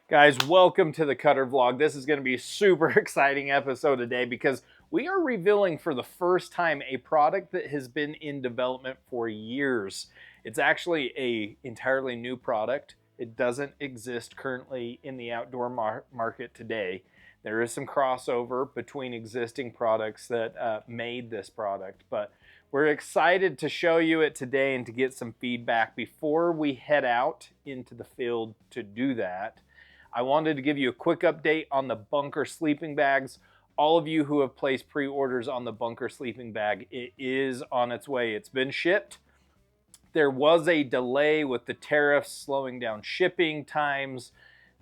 Guys, welcome to the Cutter Vlog. This is going to be a super exciting episode today because we are revealing for the first time a product that has been in development for years. It's actually an entirely new product. It doesn't exist currently in the outdoor market today. There is some crossover between existing products that made this product, but we're excited to show you it today and to get some feedback before we head out into the field to do that. I wanted to give you a quick update on the bunker sleeping bags. All of you who have placed pre-orders on the bunker sleeping bag, it is on its way. It's been shipped. There was a delay with the tariffs slowing down shipping times.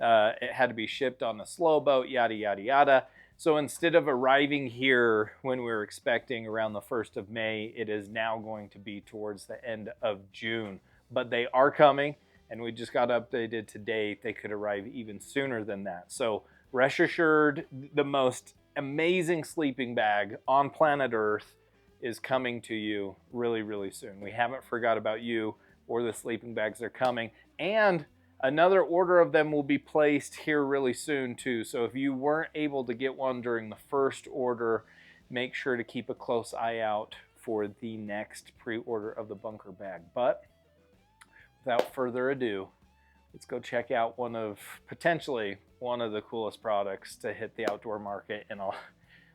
It had to be shipped on a slow boat, yada, yada, yada. So instead of arriving here when we were expecting around the 1st of May, it is now going to be towards the end of June. But they are coming. And we just got updated today. They could arrive even sooner than that. So rest assured, the most amazing sleeping bag on planet Earth is coming to you really, really soon. We haven't forgot about you or the sleeping bags. They're coming. And another order of them will be placed here really soon too. So if you weren't able to get one during the first order, make sure to keep a close eye out for the next pre-order of the bunker bag. But without further ado, let's go check out potentially one of the coolest products to hit the outdoor market in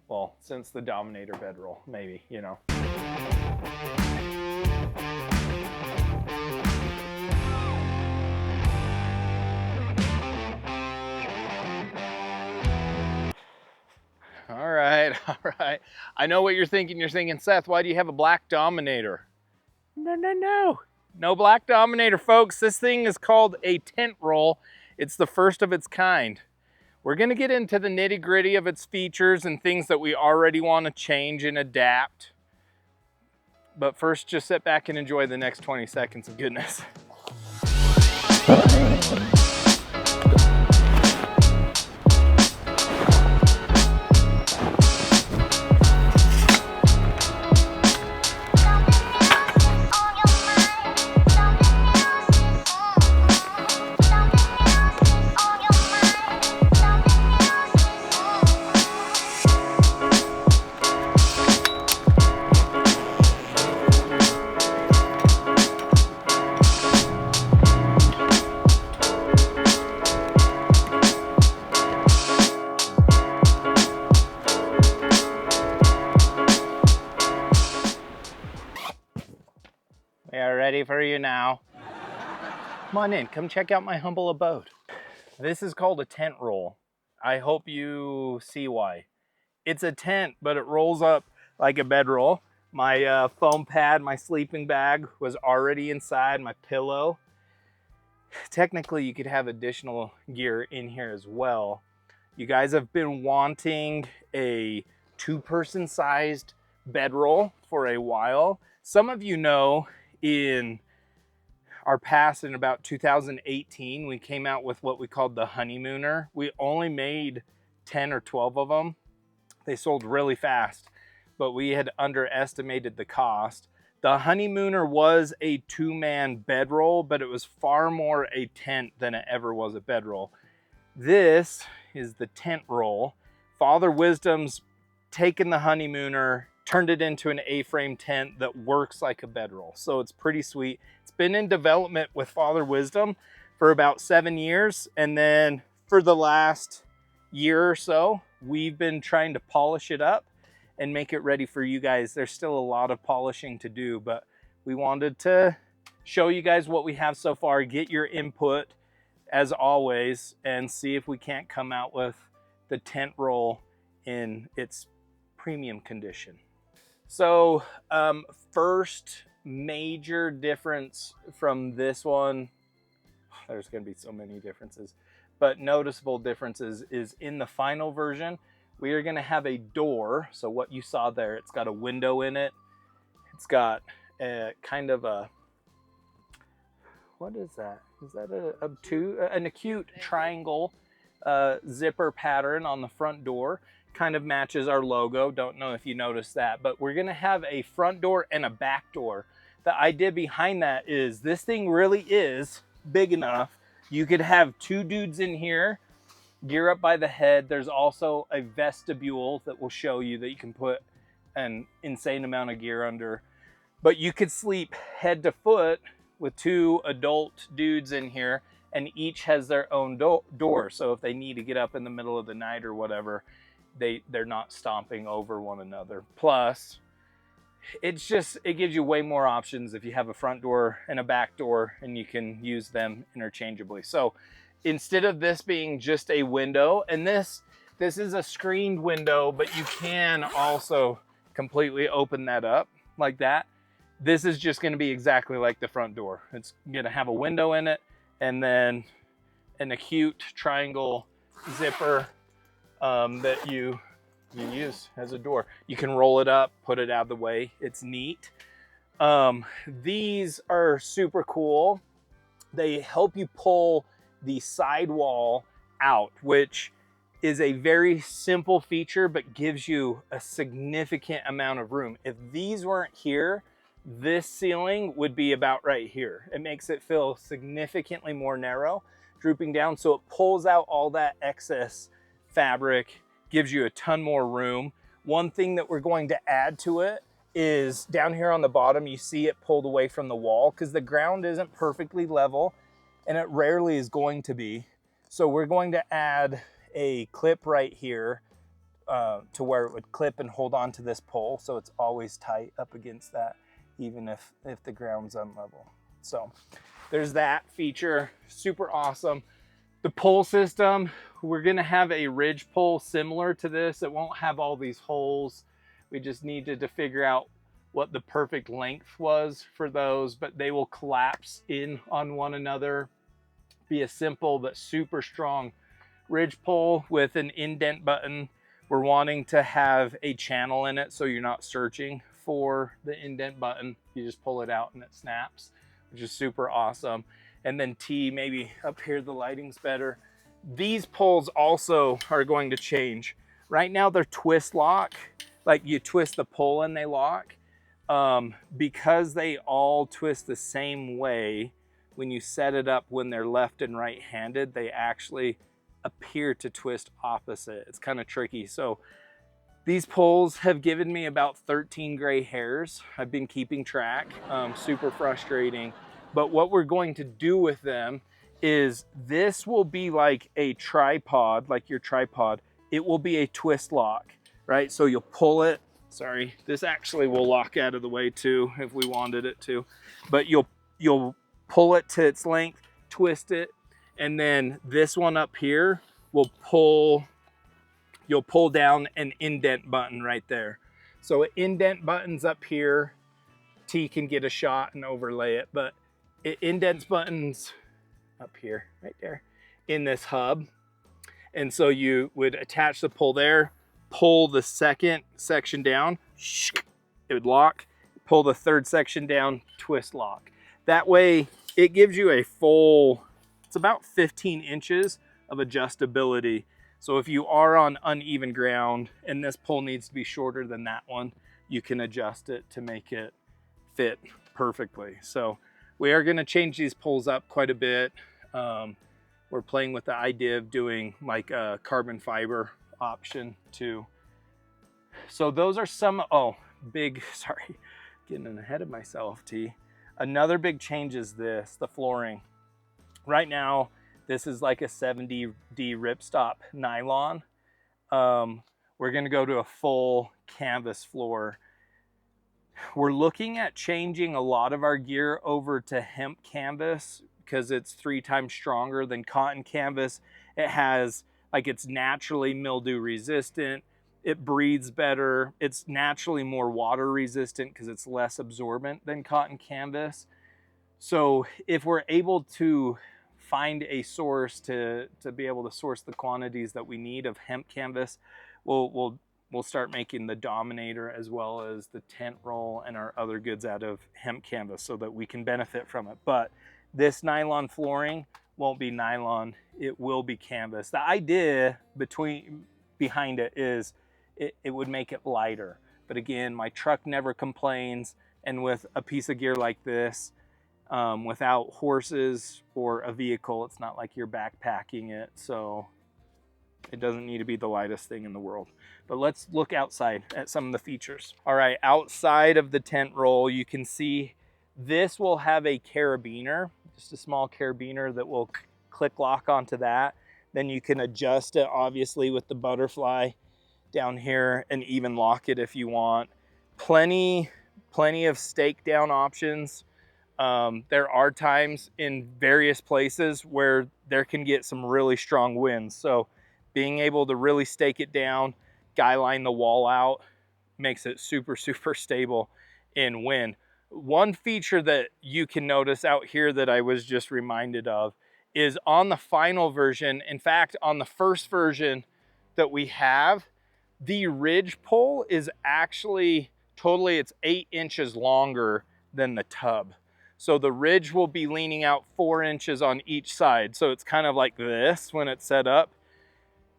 well, since the Dominator bedroll, maybe, you know. All right. I know what you're thinking. You're thinking, Seth, why do you have a black Dominator? No. No black Dominator, folks. This thing is called a tent roll. It's the first of its kind. We're going to get into the nitty-gritty of its features and things that we already want to change and adapt. But first, just sit back and enjoy the next 20 seconds of goodness. We are ready for you now. Come on in, come check out my humble abode. This is called a tent roll. I hope you see why. It's a tent, but it rolls up like a bedroll. My foam pad, my sleeping bag was already inside, my pillow. Technically, you could have additional gear in here as well. You guys have been wanting a 2-person sized bedroll for a while. Some of you know in our past, in about 2018, we came out with what we called the Honeymooner. We only made 10 or 12 of them. They sold really fast, but we had underestimated the cost. The Honeymooner was a 2-man bedroll, but it was far more a tent than it ever was a bedroll. This is the tent roll. Father Wisdom's taken the Honeymooner, turned it into an A-frame tent that works like a bedroll. So it's pretty sweet. It's been in development with Father Wisdom for about 7 years. And then for the last year or so, we've been trying to polish it up and make it ready for you guys. There's still a lot of polishing to do, but we wanted to show you guys what we have so far, get your input as always, and see if we can't come out with the tent roll in its premium condition. So first major difference from this one, there's going to be so many differences, but noticeable differences is in the final version, we are going to have a door. So what you saw there, it's got a window in it. It's got a kind of a, what is that? Is that an acute triangle zipper pattern on the front door? Kind of matches our logo. Don't know if you noticed that, but we're gonna have a front door and a back door. The idea behind that is this thing really is big enough You could have 2 dudes in here, gear up by the head. There's also a vestibule that will show you that you can put an insane amount of gear under. But you could sleep head to foot with 2 adult dudes in here, and each has their own door. So if they need to get up in the middle of the night or whatever, they're not stomping over one another. Plus, it gives you way more options if you have a front door and a back door, and you can use them interchangeably. So instead of this being just a window, and this is a screened window, but you can also completely open that up like that. This is just going to be exactly like the front door. It's going to have a window in it, and then an acute triangle zipper that you use as a door. You can roll it up, put it out of the way. It's neat. These are super cool. They help you pull the sidewall out, which is a very simple feature, but gives you a significant amount of room. If these weren't here, this ceiling would be about right here. It makes it feel significantly more narrow, drooping down, so it pulls out all that excess fabric, gives you a ton more room. One thing that we're going to add to it is down here on the bottom, you see it pulled away from the wall because the ground isn't perfectly level, and it rarely is going to be. So we're going to add a clip right here to where it would clip and hold on to this pole, so it's always tight up against that, even if the ground's unlevel. So there's that feature, super awesome. The pole system, we're gonna have a ridge pole similar to this. It won't have all these holes. We just needed to figure out what the perfect length was for those, but they will collapse in on one another. Be a simple but super strong ridge pole with an indent button. We're wanting to have a channel in it so you're not searching for the indent button. You just pull it out and it snaps, which is super awesome. And then T, maybe up here the lighting's better. These poles also are going to change. Right now they're twist lock, like you twist the pole and they lock. Because they all twist the same way, when you set it up when they're left and right handed, they actually appear to twist opposite. It's kind of tricky. So these poles have given me about 13 gray hairs. I've been keeping track, super frustrating. But what we're going to do with them is this will be like a tripod, like your tripod. It will be a twist lock, right? So you'll pull it. Sorry, this actually will lock out of the way too if we wanted it to. But you'll pull it to its length, twist it, and then this one up here will pull, you'll pull down an indent button right there. So an indent button's up here. T can get a shot and overlay it, but it indents buttons up here, right there, in this hub. And so you would attach the pull there, pull the second section down, it would lock, pull the third section down, twist lock. That way it gives you a full, it's about 15 inches of adjustability. So if you are on uneven ground and this pole needs to be shorter than that one, you can adjust it to make it fit perfectly. So we are going to change these poles up quite a bit. We're playing with the idea of doing like a carbon fiber option too. So those are some, sorry, getting ahead of myself, T. Another big change is this, the flooring. Right now, this is like a 70D ripstop nylon. We're gonna go to a full canvas floor. We're looking at changing a lot of our gear over to hemp canvas because it's 3 times stronger than cotton canvas. It has, like, it's naturally mildew resistant. It breathes better. It's naturally more water resistant because it's less absorbent than cotton canvas. So if we're able to find a source to be able to source the quantities that we need of hemp canvas, we'll start making the Dominator as well as the tent roll and our other goods out of hemp canvas so that we can benefit from it. But this nylon flooring won't be nylon, it will be canvas. The idea behind it is it would make it lighter. But again, my truck never complains, and with a piece of gear like this, without horses or a vehicle. It's not like you're backpacking it, so it doesn't need to be the lightest thing in the world. But let's look outside at some of the features. All right, outside of the tent roll, you can see this will have a carabiner, just a small carabiner that will click lock onto that. Then you can adjust it, obviously, with the butterfly down here, and even lock it if you want. Plenty of stake down options. There are times in various places where there can get some really strong winds. So being able to really stake it down, guy line the wall out, makes it super stable in wind. One feature that you can notice out here that I was just reminded of is on the final version, in fact, on the first version that we have, the ridge pole is actually totally, it's 8 inches longer than the tub. So the ridge will be leaning out 4 inches on each side. So it's kind of like this when it's set up.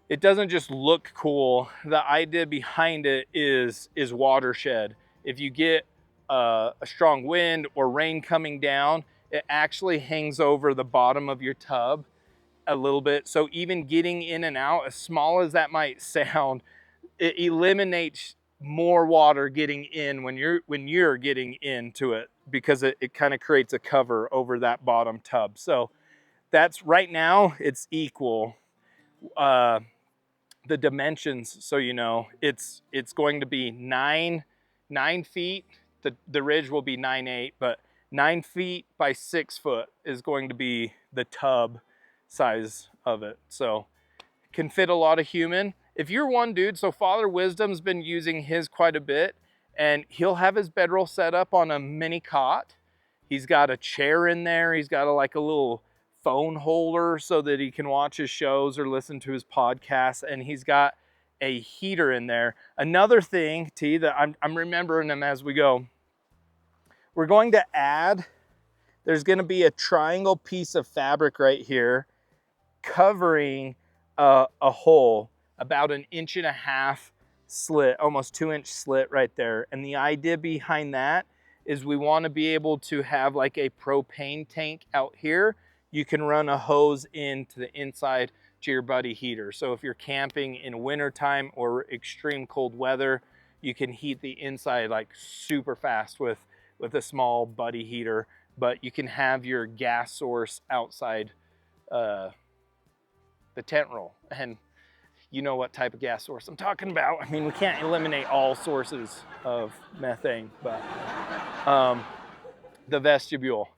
It doesn't just look cool. The idea behind it is watershed. If you get a strong wind or rain coming down, it actually hangs over the bottom of your tub a little bit. So even getting in and out, as small as that might sound, it eliminates more water getting in when you're getting into it, because it kind of creates a cover over that bottom tub. So that's, right now it's equal. The dimensions, so you know, it's going to be 9 feet. The ridge will be 9.8, but 9 feet by 6 foot is going to be the tub size of it. So can fit a lot of human. If you're one dude, so Father Wisdom's been using his quite a bit, and he'll have his bedroll set up on a mini cot. He's got a chair in there. He's got like a little phone holder so that he can watch his shows or listen to his podcasts, and he's got a heater in there. Another thing, T, that I'm remembering them as we go, we're going to add, there's going to be a triangle piece of fabric right here covering a hole about 1.5 inch slit, almost 2-inch slit right there. And the idea behind that is we want to be able to have like a propane tank out here. You can run a hose into the inside to your buddy heater. So if you're camping in wintertime or extreme cold weather, you can heat the inside like super fast with a small buddy heater, but you can have your gas source outside the tent roll. And you know what type of gas source I'm talking about. I mean, we can't eliminate all sources of methane, but the vestibule.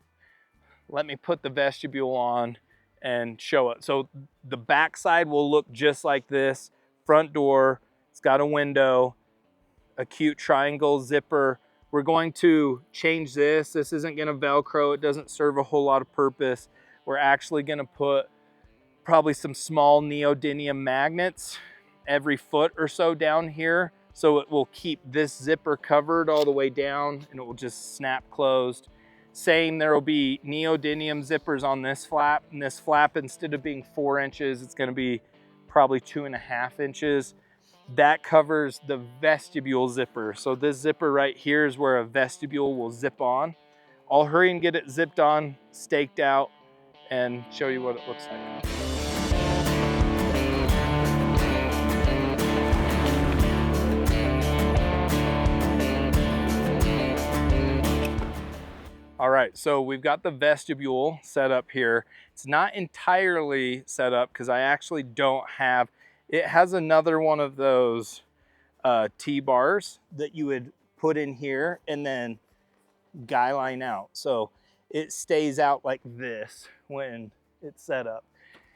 Let me put the vestibule on and show it. So the back side will look just like this. Front door, it's got a window, a cute triangle zipper. We're going to change this. This isn't gonna Velcro. It doesn't serve a whole lot of purpose. We're actually gonna put probably some small neodymium magnets every foot or so down here, so it will keep this zipper covered all the way down and it will just snap closed. Same, there will be neodymium zippers on this flap, and this flap, instead of being 4 inches, it's going to be probably 2.5 inches. That covers the vestibule zipper. So this zipper right here is where a vestibule will zip on. I'll hurry and get it zipped on, staked out, and show you what it looks like. All right, so we've got the vestibule set up here. It's not entirely set up because I actually don't have, it has another one of those T-bars that you would put in here and then guy line out. So it stays out like this when it's set up.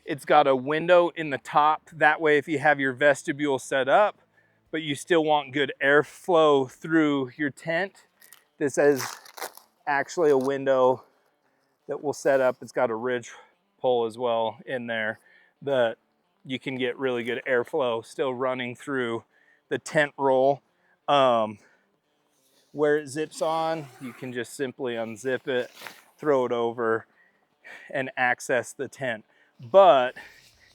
It's got a window in the top. That way, if you have your vestibule set up, but you still want good airflow through your tent, this is actually a window that will set up. It's got a ridge pole as well in there that you can get really good airflow still running through the tent roll. Where it zips on, you can just simply unzip it, throw it over, and access the tent. But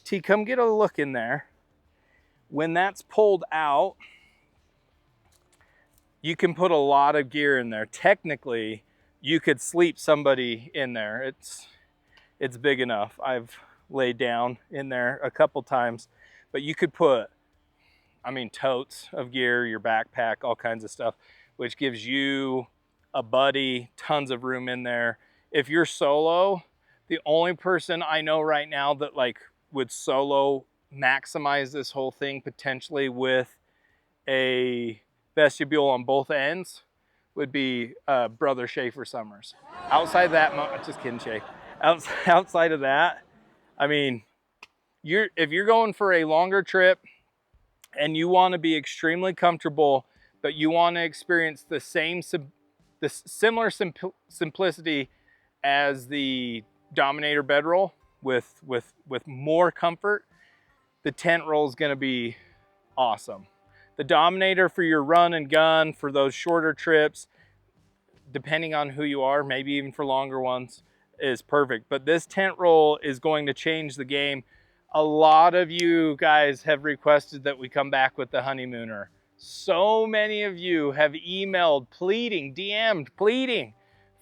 T, come get a look in there. When that's pulled out, you can put a lot of gear in there. Technically, you could sleep somebody in there. It's big enough. I've laid down in there a couple times, but you could put, I mean, totes of gear, your backpack, all kinds of stuff, which gives you a buddy, tons of room in there. If you're solo, the only person I know right now that like would solo maximize this whole thing potentially with a vestibule on both ends would be brother Schaefer Summers. Outside of that, just kidding, Shay. Outside of that, I mean, if you're going for a longer trip and you want to be extremely comfortable, but you want to experience the similar simplicity as the Dominator bedroll with more comfort, the tent roll is going to be awesome. The Dominator for your run and gun, for those shorter trips, depending on who you are, maybe even for longer ones, is perfect. But this tent roll is going to change the game. A lot of you guys have requested that we come back with the Honeymooner. So many of you have emailed, pleading, DM'd, pleading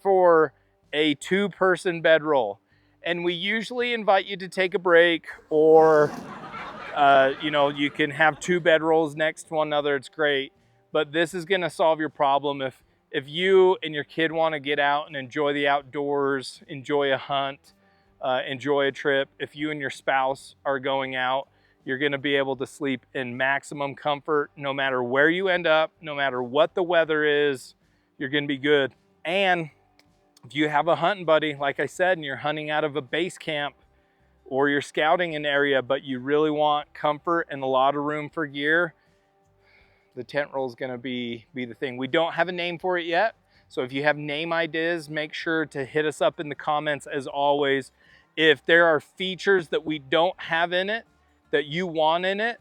for a 2-person bedroll. And we usually invite you to take a break, or you know, you can have 2 bedrolls next to one another. It's great. But this is going to solve your problem. If you and your kid want to get out and enjoy the outdoors, enjoy a hunt, enjoy a trip, if you and your spouse are going out, you're going to be able to sleep in maximum comfort no matter where you end up, no matter what the weather is. You're going to be good. And if you have a hunting buddy, like I said, and you're hunting out of a base camp, or you're scouting an area, but you really want comfort and a lot of room for gear, the tent roll is going to be the thing. We don't have a name for it yet, so if you have name ideas, make sure to hit us up in the comments. As always, if there are features that we don't have in it that you want in it,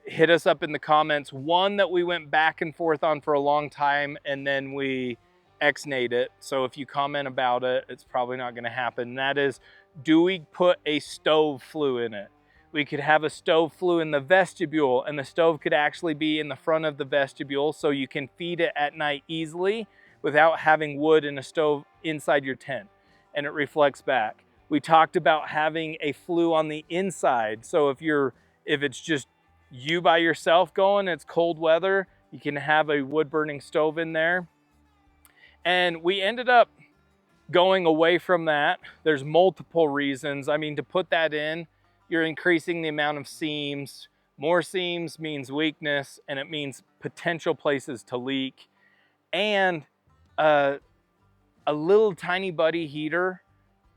hit us up in the comments. One that we went back and forth on for a long time, and then we ex-nayed it. So if you comment about it, it's probably not going to happen. And that is, do we put a stove flue in it? We could have a stove flue in the vestibule, and the stove could actually be in the front of the vestibule, so you can feed it at night easily without having wood and a stove inside your tent, and it reflects back. We talked about having a flue on the inside, so if it's just you by yourself going, it's cold weather, you can have a wood burning stove in there. And we ended up going away from that. There's multiple reasons. I mean, to put that in, you're increasing the amount of seams. More seams means weakness, and it means potential places to leak. And a little tiny buddy heater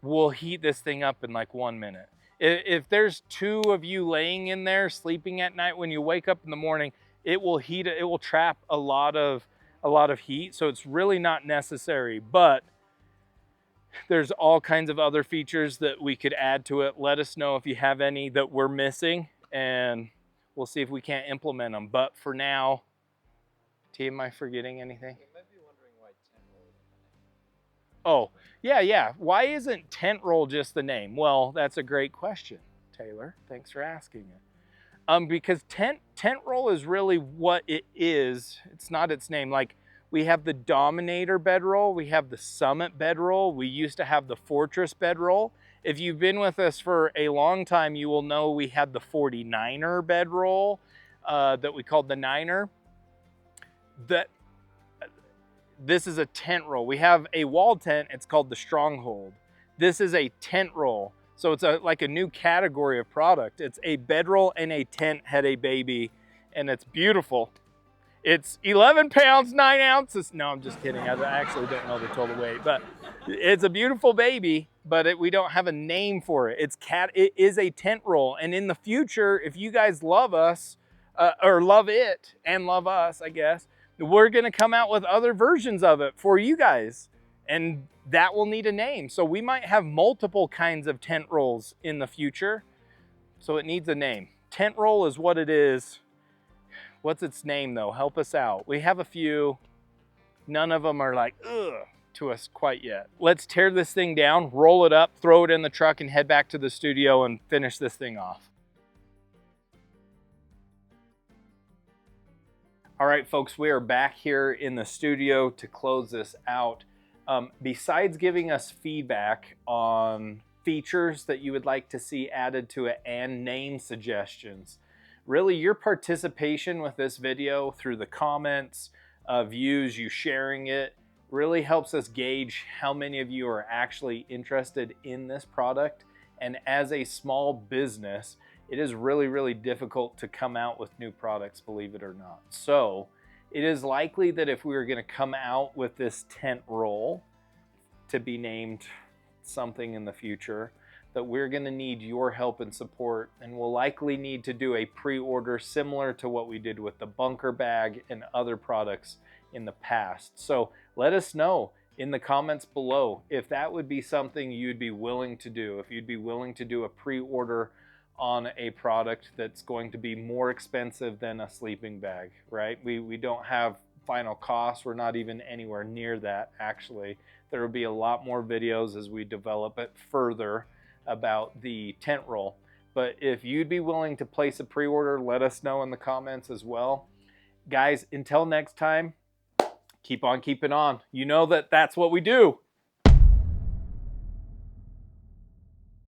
will heat this thing up in like 1 minute. If there's 2 of you laying in there sleeping at night, when you wake up in the morning, it will heat it. It will trap a lot of heat. So it's really not necessary, but there's all kinds of other features that we could add to it. Let us know if you have any that we're missing, and we'll see if we can't implement them. But for now, T, am I forgetting anything? You might be wondering why tent roll is the name. Oh, yeah. Why isn't tent roll just the name? Well, that's a great question, Taylor. Thanks for asking it. Because tent roll is really what it is. It's not its name. Like, we have the Dominator bedroll, we have the Summit bedroll, we used to have the Fortress bedroll. If you've been with us for a long time, you will know we had the 49er bedroll that we called the Niner. This is a tent roll. We have a wall tent, it's called the Stronghold. This is a tent roll. So it's like a new category of product. It's a bedroll and a tent had a baby, and it's beautiful. It's 11 pounds, 9 ounces. No, I'm just kidding. I actually don't know the total weight, but it's a beautiful baby, but we don't have a name for it. It is a tent roll. And in the future, if you guys love us, or love it and love us, I guess, we're going to come out with other versions of it for you guys. And that will need a name. So we might have multiple kinds of tent rolls in the future. So it needs a name. Tent roll is what it is. What's its name though? Help us out. We have a few. None of them are like, ugh, to us quite yet. Let's tear this thing down, roll it up, throw it in the truck, and head back to the studio and finish this thing off. All right, folks, we are back here in the studio to close this out. Besides giving us feedback on features that you would like to see added to it and name suggestions, really your participation with this video through the comments, views, you sharing it, really helps us gauge how many of you are actually interested in this product. And as a small business, it is really, really difficult to come out with new products, believe it or not. So it is likely that if we were going to come out with this tent roll, to be named something in the future, that we're going to need your help and support, and we'll likely need to do a pre-order similar to what we did with the bunker bag and other products in the past. So let us know in the comments below if that would be something you'd be willing to do, if you'd be willing to do a pre-order on a product that's going to be more expensive than a sleeping bag, right? We don't have final costs. We're not even anywhere near that, actually. There will be a lot more videos as we develop it further about the tent roll. But if you'd be willing to place a pre-order, let us know in the comments as well. Guys, until next time, keep on keeping on. You know that that's what we do.